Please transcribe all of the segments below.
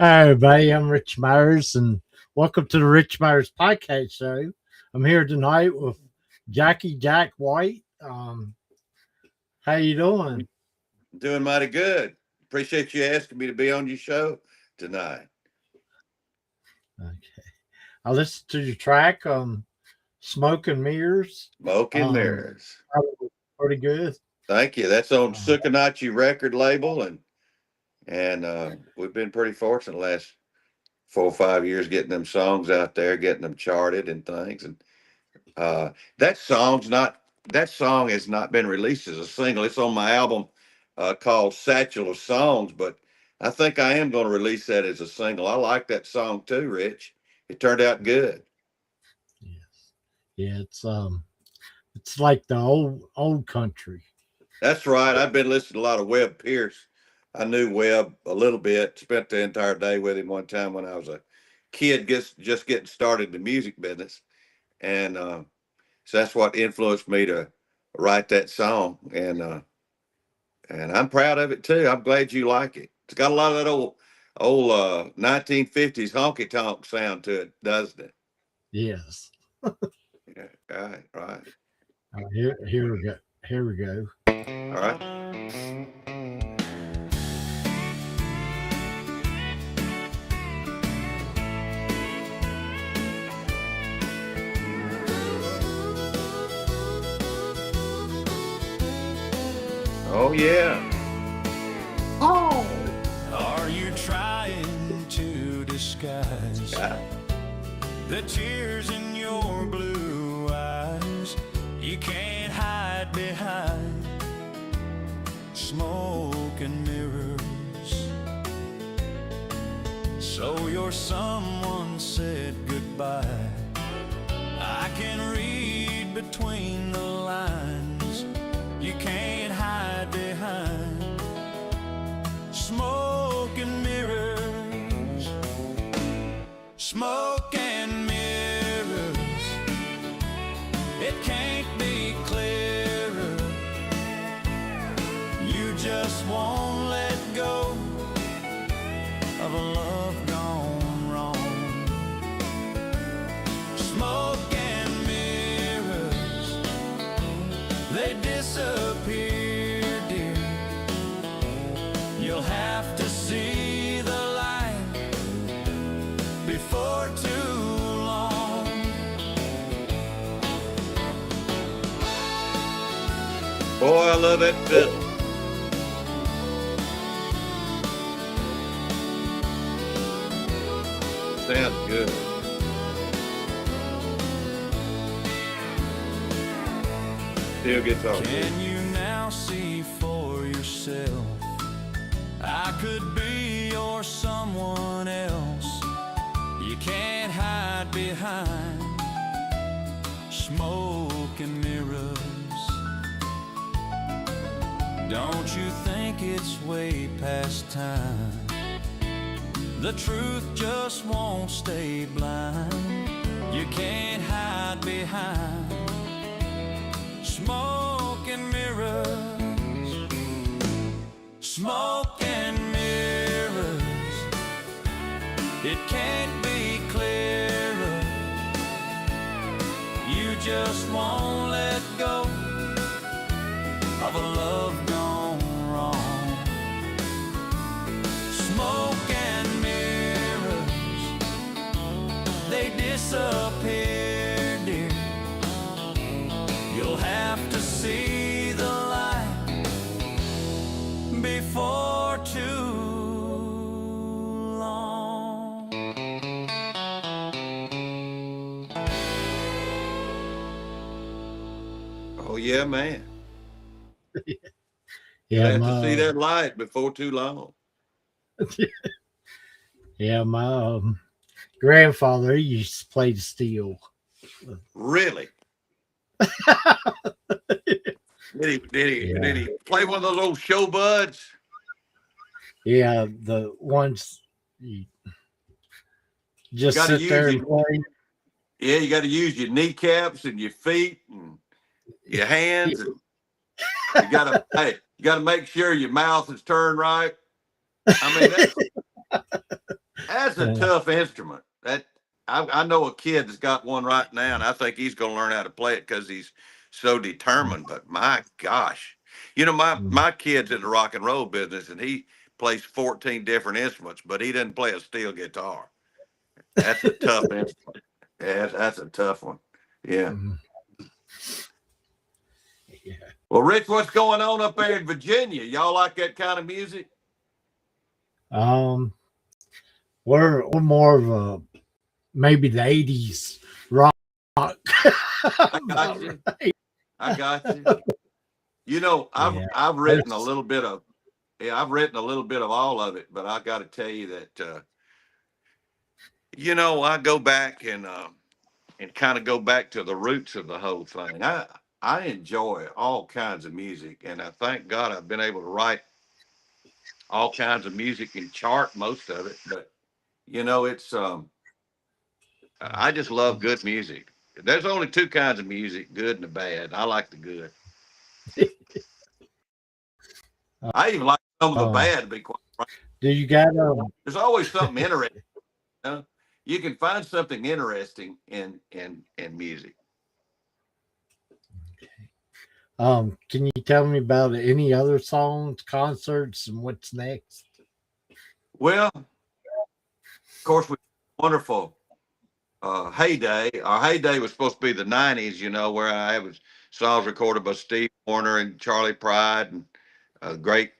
Hi, everybody. I'm Rich Myers, and welcome to the Rich Myers Podcast Show. I'm here tonight with Jacky Jack White. How you doing? Doing mighty good. Appreciate you asking me to be on your show tonight. Okay. I listened to your track, "Smoke and Mirrors." Smoke and mirrors. That was pretty good. Thank you. That's on Uh, Sukanachi record label, and we've been pretty fortunate the last 4 or 5 years getting them songs out there, getting them charted and things. And uh, that song has not been released as a single. It's on my album called Satchel of Songs, but I think I am going to release that as a single. I like that song too, Rich. It turned out good. yes. Yeah, it's like the old country. That's right. I've been listening to a lot of Webb Pierce. I knew Webb a little bit. Spent the entire day with him one time when I was a kid, just getting started in the music business, and so that's what influenced me to write that song. And I'm proud of it too. I'm glad you like it. It's got a lot of that old 1950s honky tonk sound to it, doesn't it? Yes. Yeah. Right. Right. Here we go. Here we go. All right. Oh yeah. Oh. Are you trying to disguise Yeah. the tears in your blue eyes? You can't hide behind smoke and mirrors. So your someone said goodbye. I can read between the lines. You can't hide behind smoke and mirrors. Smoke and mirrors. It can't be clearer. You just won't let go of a love gone wrong. Smoke and mirrors, they disappear, dear. You'll have to see the light before too long. Boy, I love that fiddle. Sounds good. Steel guitar. Can you now see for yourself? I could be your someone else. You can't hide behind smoke and mirrors. Don't you think it's way past time? The truth just won't stay blind. You can't hide behind smoke and mirrors. Smoke and mirrors. It can't be clearer. You just won't let go of a love gone wrong. Smoke and mirrors, they disappear, dear. You'll have to see the light before too long. Oh yeah, man. You'll Yeah, have to see my that light before too long. yeah my grandfather he used to play the steel. Really? Did Yeah, he play one of those old show buds? yeah, the ones you just Got to sit use there your and play. Yeah, you got to use your kneecaps and your feet and your hands, and you got to make sure your mouth is turned right. I mean, That's a tough instrument. That I know a kid that's got one right now, and I think he's going to learn how to play it because he's so determined. But my gosh, my kid's in the rock and roll business, and he plays 14 different instruments, but he doesn't play a steel guitar. That's a tough instrument. Yeah, that's a tough one. Yeah. Yeah. Well, Rich, what's going on up there in Virginia? Y'all like that kind of music? Um, we're more of a maybe the '80s rock. I got you. I got you. Yeah. I've written a little bit of I've written a little bit of all of it, but I got to tell you that I go back and kind of go back to the roots of the whole thing. I enjoy all kinds of music, and I thank God I've been able to write all kinds of music and chart most of it. But it's I just love good music. There's only two kinds of music, good and the bad. I like the good. I even like some of the Uh, bad, to be quite frank. do you got There's always something interesting. You know? You can find something interesting in music. can you tell me about any other songs, concerts, and what's next? Well, of course, we wonderful heyday. Our heyday was supposed to be the '90s, where I was songs recorded by Steve Wariner and Charlie Pride, and a great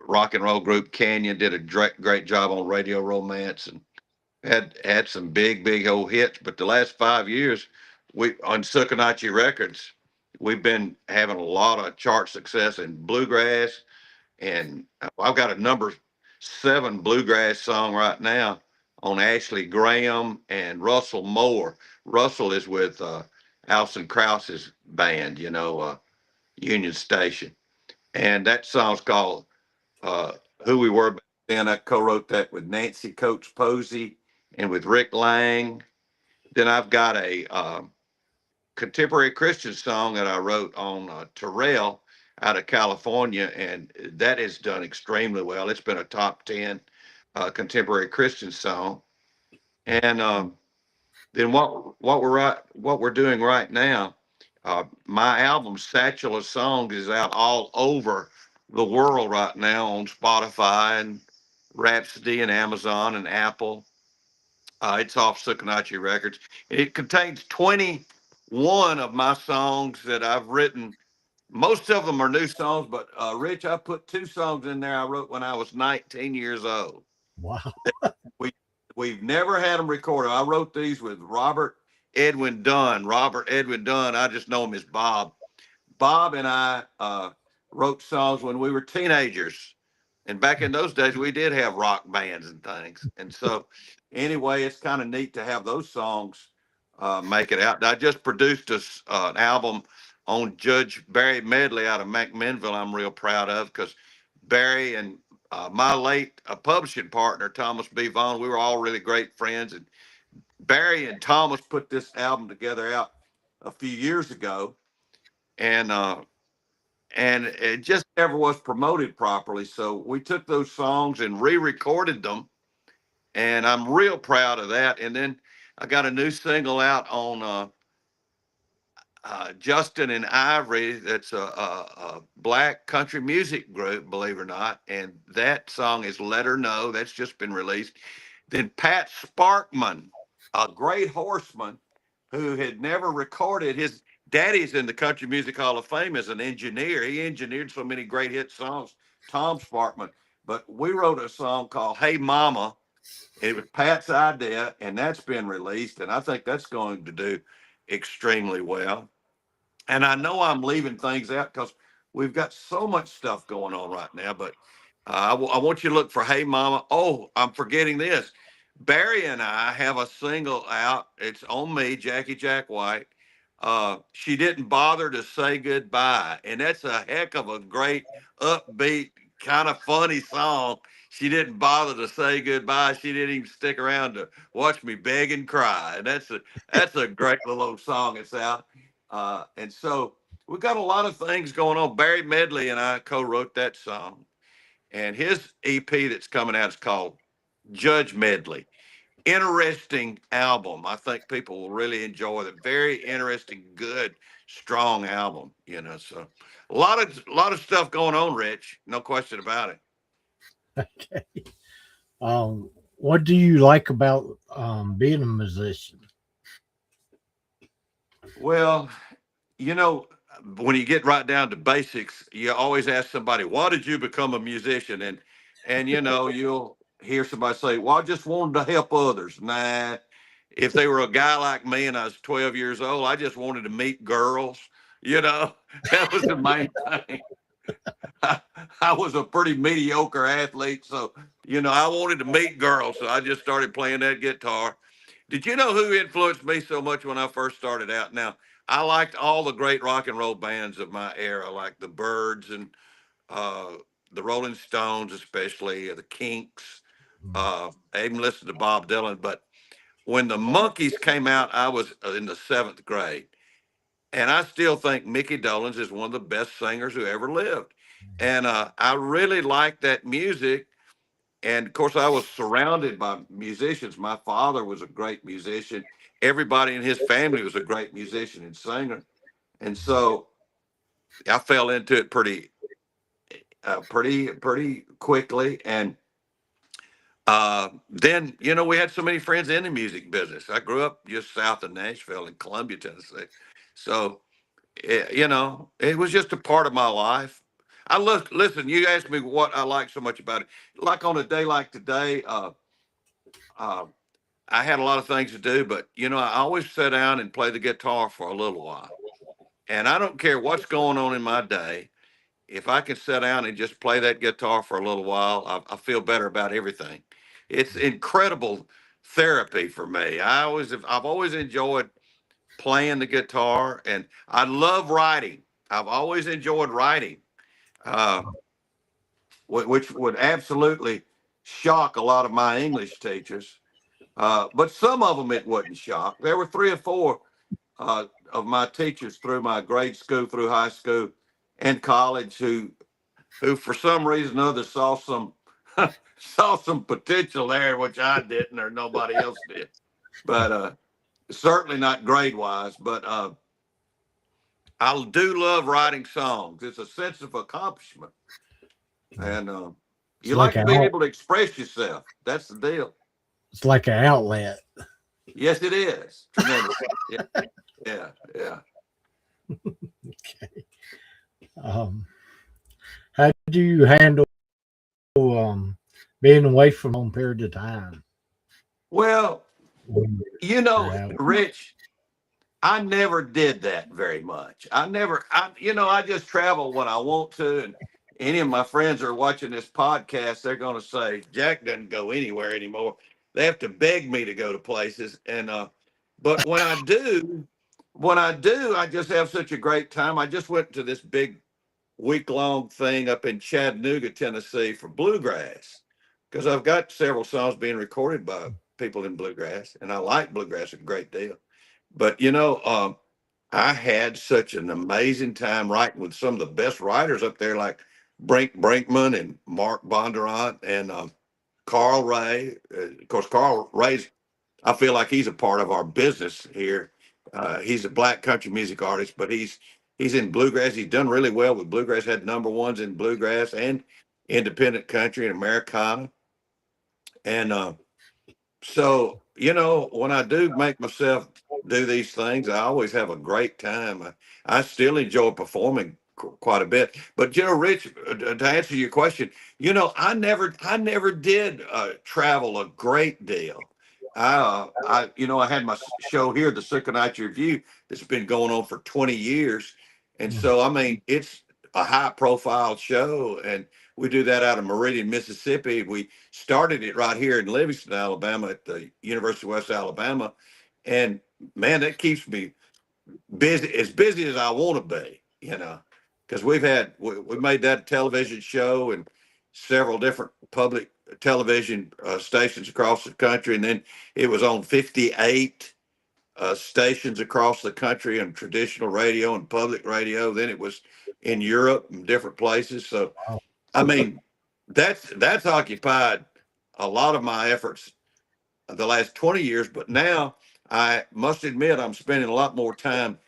rock and roll group Canyon did a great job on Radio Romance, and had some big old hits. But the last 5 years, we on Sukanachi Records, we've been having a lot of chart success in bluegrass, and I've got a number 7 bluegrass song right now on Ashley Graham and Russell Moore. Russell is with Alison Krause's band, Union Station, and that song's called uh, "Who We Were Back Then." I co-wrote that with Nancy Coates Posey and with Rick Lang. Then I've got a contemporary Christian song that I wrote on Terrell out of California, and that has done extremely well. It's been a top 10 contemporary Christian song. And then what we're doing right now, my album Satchel of Songs is out all over the world right now on Spotify and Rhapsody and Amazon and Apple. It's off Sukanachi Records. It contains 21 of my songs that I've written. Most of them are new songs, but Rich, I put 2 songs in there I wrote when I was 19 years old. Wow. We we've never had them recorded. I wrote these with Robert Edwin Dunn. Robert Edwin Dunn, I just know him as Bob. Bob and I wrote songs when we were teenagers. And back in those days, we did have rock bands and things. And so, anyway, it's kind of neat to have those songs make it out. I just produced an album on Judge Barry Medley out of McMinnville. I'm real proud of because Barry and my late publishing partner, Thomas B. Vaughn, we were all really great friends. And Barry and Thomas put this album together out a few years ago. And it just never was promoted properly. So we took those songs and re-recorded them, and I'm real proud of that. And then I got a new single out on Justin and Ivory. That's a black country music group, believe it or not, and that song is "Let Her Know." That's just been released. Then Pat Sparkman, a great horseman who had never recorded. His daddy's in the Country Music Hall of Fame as an engineer. He engineered so many great hit songs, Tom Sparkman. But we wrote a song called Hey Mama. It was Pat's idea, and that's been released. And I think that's going to do extremely well. And I know I'm leaving things out because we've got so much stuff going on right now. But I want you to look for Hey Mama. Oh, I'm forgetting this. Barry and I have a single out. It's on me, Jacky Jack White. She didn't bother to say goodbye. And that's a heck of a great, upbeat, kind of funny song. She didn't bother to say goodbye. She didn't even stick around to watch me beg and cry. And that's a great little old song. It's out. And so we've got a lot of things going on. Barry Medley and I co-wrote that song, and his EP that's coming out is called Judge Medley. Interesting album. I think people will really enjoy it. Very interesting, good, strong album. So a lot of stuff going on, Rich. No question about it. Okay. What do you like about being a musician? Well, you know, when you get right down to basics, you always ask somebody, "Why did you become a musician?" And you'll hear somebody say, "Well, I just wanted to help others." Nah, if they were a guy like me and I was 12 years old, I just wanted to meet girls. You know, that was the main thing. I was a pretty mediocre athlete, so I wanted to meet girls, so I just started playing that guitar. Did you know who influenced me so much when I first started out? Now, I liked all the great rock and roll bands of my era, like the Byrds and uh, the Rolling Stones, especially the Kinks. I even listened to Bob Dylan. But when the Monkees came out, I was in the seventh grade, and I still think Mickey Dolenz is one of the best singers who ever lived. And I really liked that music. And of course, I was surrounded by musicians. My father was a great musician. Everybody in his family was a great musician and singer. And so I fell into it pretty quickly. And then, we had so many friends in the music business. I grew up just south of Nashville in Columbia, Tennessee. So it was just a part of my life. Listen, you asked me what I like so much about it. Like on a day like today, uh, I had a lot of things to do, but I always sit down and play the guitar for a little while. And I don't care what's going on in my day. If I can sit down and just play that guitar for a little while, I feel better about everything. It's incredible therapy for me. I've always enjoyed playing the guitar, and I love writing. I've always enjoyed writing, uh, which would absolutely shock a lot of my English teachers. But some of them it wouldn't shock. There were three or four of my teachers through my grade school, through high school, and college who for some reason or other saw some saw some potential there, which I didn't or nobody else did. But certainly not grade wise. But I do love writing songs. It's a sense of accomplishment, and It's you like like to an be able to express yourself. That's the deal. it's like an outlet. Yes, it is tremendous. Yeah, yeah, yeah. Um, how do you handle being away from home period of time Well, when you're out? Rich, I never did that very much. I just travel when I want to. And any of my friends are watching this podcast, they're going to say, Jack doesn't go anywhere anymore. They have to beg me to go to places. But when I do, I just have such a great time. I just went to this big week-long thing up in Chattanooga, Tennessee for bluegrass because I've got several songs being recorded by people in bluegrass, and I like bluegrass a great deal. But I had such an amazing time writing with some of the best writers up there, like Brink Brinkman and Mark Bondurant and Carl Ray. Of course, Carl Ray's, I feel like he's a part of our business here. He's a black country music artist, but he's in bluegrass. He's done really well with bluegrass. Had number ones in bluegrass and independent country and Americana. And so, when I do make myself do these things, I always have a great time. I still enjoy performing quite a bit. But Rich, to answer your question, I never did travel a great deal. I had my show here, the Circonite Review, that's been going on for 20 years, and so I mean, it's a high-profile show, and we do that out of Meridian, Mississippi. We started it right here in Livingston, Alabama, at the University of West Alabama, and man, that keeps me busy as I want to be, because we made that television show and several different public television stations across the country, and then it was on 58 stations across the country and traditional radio and public radio. Then it was in Europe and different places. So Wow. I mean, that's occupied a lot of my efforts the last 20 years, but now I must admit I'm spending a lot more time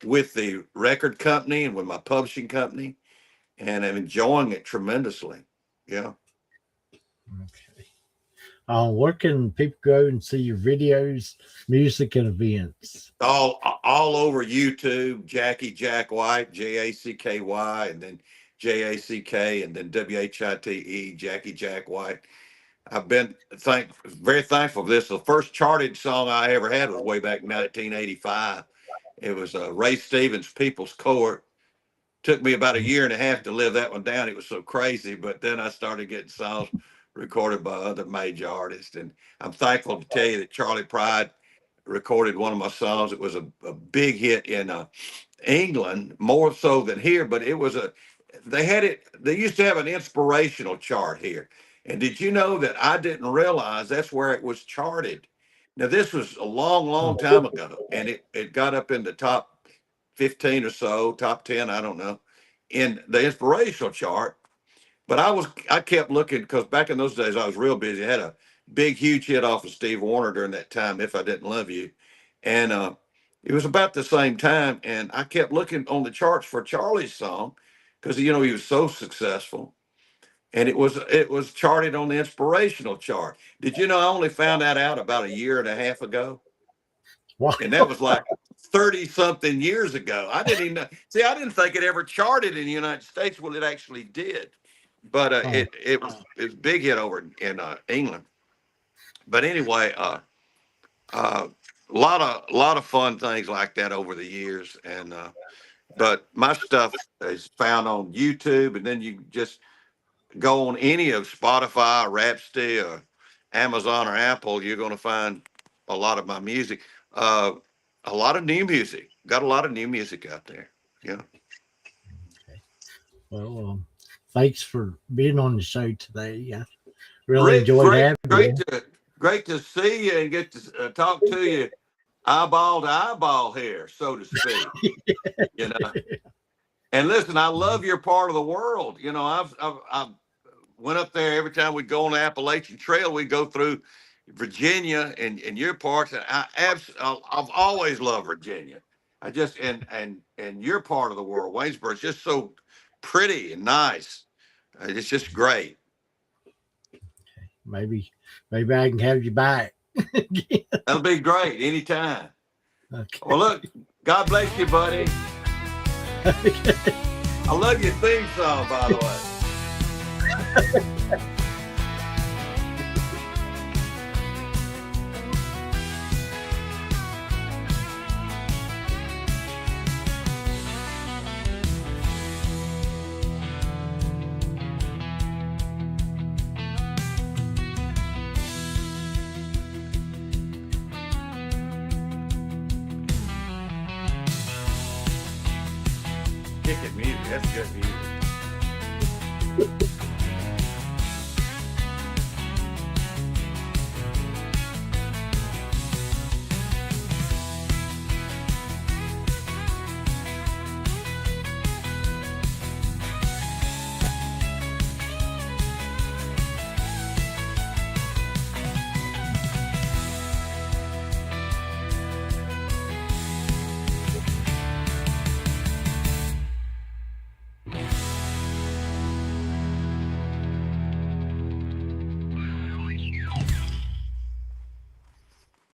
with the record company and with my publishing company, and I'm enjoying it tremendously. Yeah. Okay. Where can people go and see your videos, music, and events? All over YouTube, Jacky Jack White, Jacky, and then Jack, and then White, Jacky Jack White. I've been very thankful for this. The first charted song I ever had was way back in 1985. It was Ray Stevens' People's Court. Took me about a year and a half to live that one down. It was so crazy, but then I started getting songs recorded by other major artists, and I'm thankful to tell you that Charlie Pride recorded one of my songs. It was a big hit in England, more so than here, but it was they used to have an inspirational chart here. And did you know that I didn't realize that's where it was charted? Now, this was a long, long Oh, time ago, and it got up in the top 15 or so, top 10, I don't know, in the inspirational chart. But I kept looking because back in those days I was real busy. I had a big, huge hit off of Steve Wariner during that time, If I Didn't Love You. And it was about the same time. And I kept looking on the charts for Charlie's song because, he was so successful. And it was charted on the inspirational chart. Did you know I only found that out about a year and a half ago? wow. And that was like 30 something years ago. I didn't even know. See, I didn't think it ever charted in the United States. Well, it actually did. But Oh, it was a big hit over in England. But anyway, a lot of fun things like that over the years. And but my stuff is found on YouTube, and then you just go on any of Spotify, Rhapsody, or Amazon or Apple. You're going to find a lot of my music. Uh, a lot of new music. Got a lot of new music out there. Yeah. okay. Well, thanks for being on the show today. I really Rich, enjoyed great, having great you. to great to see you and get to talk to you eyeball to eyeball here, so to speak. You know. And listen, I love your part of the world. I've went up there every time we go on the Appalachian Trail. We go through Virginia and your parts. And I've always loved Virginia. I just and your part of the world, Waynesboro, is just so pretty and nice. It's just great. Maybe, maybe I can have you back. That'll be great anytime. Okay. Well, look, God bless you, buddy. I love your theme song, by the way. Kicking music. That's good music.